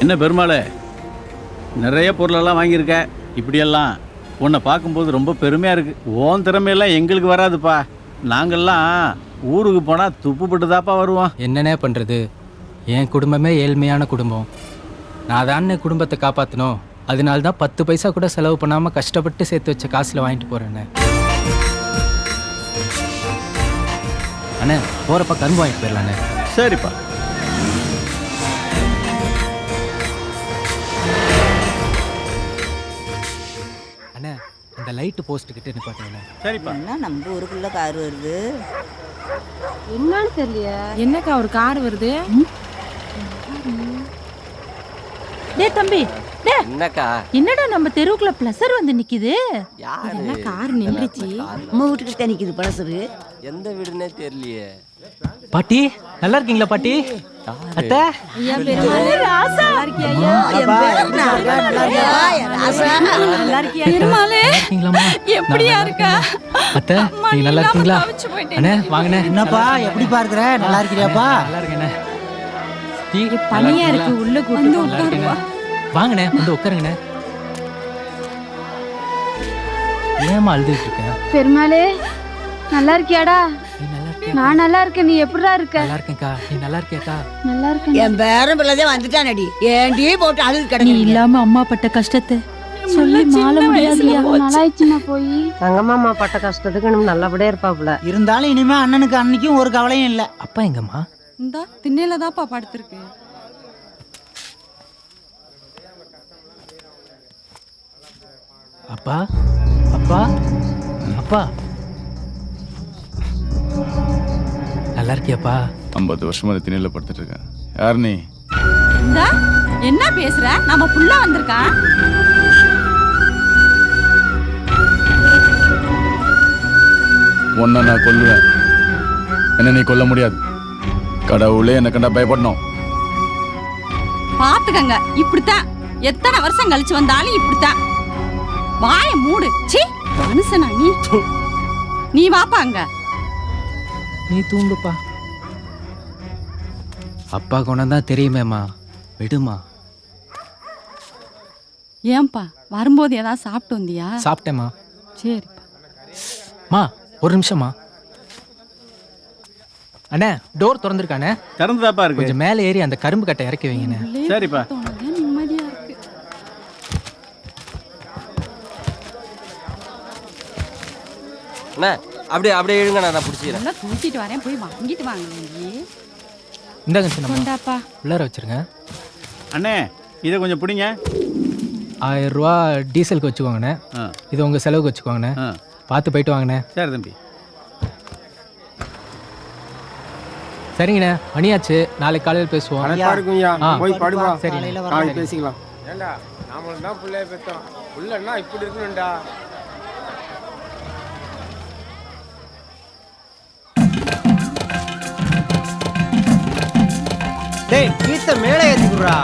என்ன பெருமாளே, நிறைய பொருளெல்லாம் வாங்கியிருக்க. இப்படியெல்லாம் உன்னை பார்க்கும்போது ரொம்ப பெருமையாக இருக்குது. ஓன் திறமையெல்லாம் எங்களுக்கு வராதுப்பா. நாங்கள்லாம் ஊருக்கு போனால் துப்புப்பட்டு தாப்பா வருவோம். என்னண்ணே பண்ணுறது, என் குடும்பமே ஏழ்மையான குடும்பம். நான் தானே குடும்பத்தை காப்பாற்றணும். அதனால தான் 10 பைசா கூட செலவு பண்ணாமல் கஷ்டப்பட்டு சேர்த்து வச்ச காசில் வாங்கிட்டு போகிறேண்ணே. அண்ணே போகிறப்ப கரும்பு வாங்கிட்டு போயிடலாண்ணே. சரிப்பா. அண்ணே அந்த லைட்டு போஸ்ட் கிட்ட நிப்பாட்டுங்கண்ணே. சரிப்பா. என்ன நம்ம ஊருக்குள்ள கார் வருது? என்னன்னு தெரியலையே. என்னக்கா ஒரு கார் வருது? டேய் தம்பி, டேய் என்னக்கா? என்னடா நம்ம தெருவுக்குள்ள பிளஸர் வந்து நிக்குது? யாரு? என்ன கார் நின்றுச்சு? நம்ம வீட்டுக்கிட்ட நிக்குது பழசரு. எந்த வீடுனே தெரியலையே. பாட்டி நல்லா இருக்கீங்களா பாட்டி? அத்தை ஐயா பெருமாளே, ராசா நல்லா இருக்கியா ஐயா? நல்லா இருக்கியா பெருமாளே? இருக்கீங்களாம்மா? எப்படியா இருக்கா? அத்தை நீங்க நல்லா இருக்கீங்களா? அண்ணே வாங்கண்ணே. என்னப்பா எப்படி பார்க்குற? நல்லா இருக்கிறியாப்பா? நல்லா இருக்கேண்ணே. டீ பனியா இருக்கு, உள்ள கூட்டு உட்காருங்க. வாங்கண்ணே வந்து உட்காருங்கண்ணே. ஏமா அழுதுட்டு இருக்க? பெருமாளே நல்லா இருக்கியாடா? நீ நல்லா இருக்கியா? நான் நல்லா இருக்கேன். நீ எப்படிடா இருக்க? நல்லா இருக்கேன்க்கா. நீ நல்லா இருக்கியாக்கா? நல்லா இருக்கேன். என் பேரன் பிள்ளைதே வந்துட்டானடி. ஏண்டி போட்டு அழுது நீ கிடக்கு? இல்லாம அம்மா பட்ட கஷ்டத்தை சொல்லி மாள முடியாதுயா. நல்லாயிடுச்சுமா போய். தங்கம்மா பட்ட கஷ்டத்துக்கு நம்ம நல்லபடியா இருப்பாப்புல. இருந்தாலும் இனிமே அண்ணனுக்கு அன்னைக்கும் ஒரு கவலையும் இல்லை. அப்பா எங்கம்மா? இந்தா திண்ணையில தான்ப்பா படுத்திருக்கு. அப்பா அப்பா அப்பா நல்லா இருக்கியாப்பா? 50 வருஷமா திணையில் படுத்துட்டு இருக்கேன். யார் நீ? இந்தா என்ன பேசுற? நம்ம புள்ள வந்திருக்கான். உன்னை நான் கொல்லுவேன். என்ன நீ கொல்ல முடியாது. கடவுளே என்ன கண்டா பயப்படணும். பாத்துக்கங்க, இப்படித்தான் எத்தனை வருஷம் கழிச்சு வந்தாலும் இப்படித்தான். வாய மூடு. சீ மனுஷனா நீ? நீ வாப்பா அங்க. நீ தூங்குப்பா. அப்பா குணம் தான் தெரியுமேம்மா, விடுமா. ஏன்பா வரும்போது ஏதாவது சாப்பிட்டு வந்தியா? சாப்பிட்டேம்மா. சரிப்பா. மா ஒரு நிமிஷம்மா. அண்ணே டோர் திறந்துருக்கானே. திறந்துதாப்பா இருக்கு. கொஞ்சம் மேலே ஏறி அந்த கரும்பு கட்டை இறக்கி வைங்கண்ணே. சரிப்பா. நிம்மதியா இருக்கு. அண்ணா அப்படியே அப்படியே இழுங்க, நான் பிடிச்சிக்கிறேன். நல்லா தூக்கிட்டு வரேன், போய் வாங்கிட்டு வாங்க. இந்தாங்க சின்னம்மா, கொண்டாப்பா. உள்ளார வச்சிருங்க. அண்ணே இதை கொஞ்சம் பிடிங்க. 1000 ரூபா டீசலுக்கு வச்சுக்கோங்கண்ணே. இது உங்கள் செலவுக்கு வச்சுக்கோங்கண்ணே. பார்த்து போயிட்டு வாங்கண்ணே. சரி தம்பி. சரிங்கண்ணே, மணியாச்சு. நாளைக்கு காலையில் பேசுவோம். போய் படுவா. சரி பேசிக்கலாம். ஏண்டா நாமளும் தான் பிள்ளைய பெற்றோம். பிள்ளைன்னா இப்படி இருக்கணும்டா. டேய் கீத்த மேலே ஏத்திக்குறா.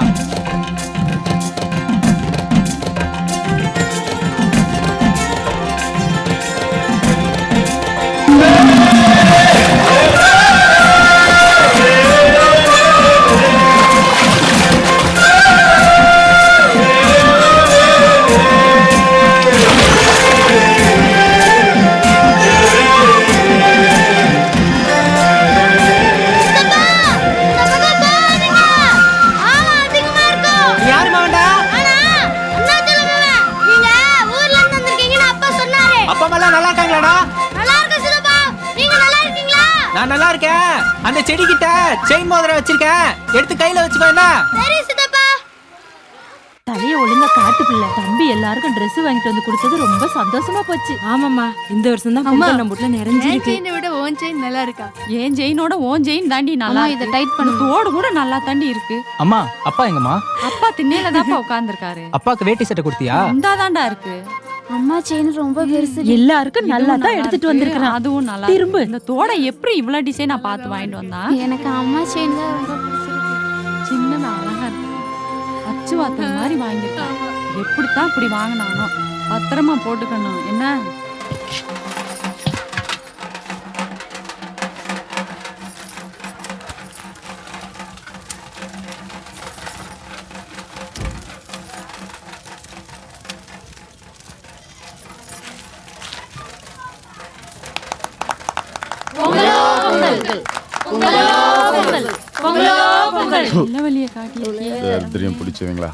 நான் நல்லா இருக்கேன். அந்த செடி கிட்ட செயின் மோதிரம் வச்சிருக்கேன், எடுத்து கையில வச்சுக்கோ. என்ன தலைய ஒழுங்கா காட்டு பிள்ளை. தம்பி எல்லாருக்கும் Dress வாங்கிட்டு வந்து கொடுத்தது ரொம்ப சந்தோஷமா போச்சு. ஆமாம்மா, இந்த வருஷம் தான் பொங்கல் நம்ம வீட்ல நிறைஞ்சிருக்கு. செயினை விட ஓன் செயின் நல்லா இருக்கா? ஏன் செயினோட ஓன் செயின் தாண்டி நல்லா. இதை டைட் பண்ணு. தோடு கூட நல்லா தாண்டி இருக்கு. அம்மா அப்பா எங்கம்மா? அப்பா திண்ணையில தான்ப்பா உட்கார்ந்துருக்காரு. அப்பாவுக்கு வேட்டி சட்டை கொடுத்தியா? இந்தாதான்டா இருக்கு. அம்மா செயின் ரொம்ப பெருசு. எல்லாருக்கும் நல்லா தான் எடுத்துட்டு வந்திருக்கேன். அதுவும் நல்லா திரும்ப. இந்த தோடை எப்படி இவ்வளவு டிசைனா பார்த்து வாங்கிட்டு வந்தா? எனக்கு அம்மா செயின் தான் ரொம்ப பிடிச்சிருக்கு. சின்னதா அழகா இருக்கு. அச்சு வாத்த மாதிரி வாங்கிருக்கான். எப்படித்தான் இப்படி வாங்கினானோ. பத்திரமா போட்டுக்கணும் என்ன. நல்ல வழியை காட்டி பிடிச்சவங்களா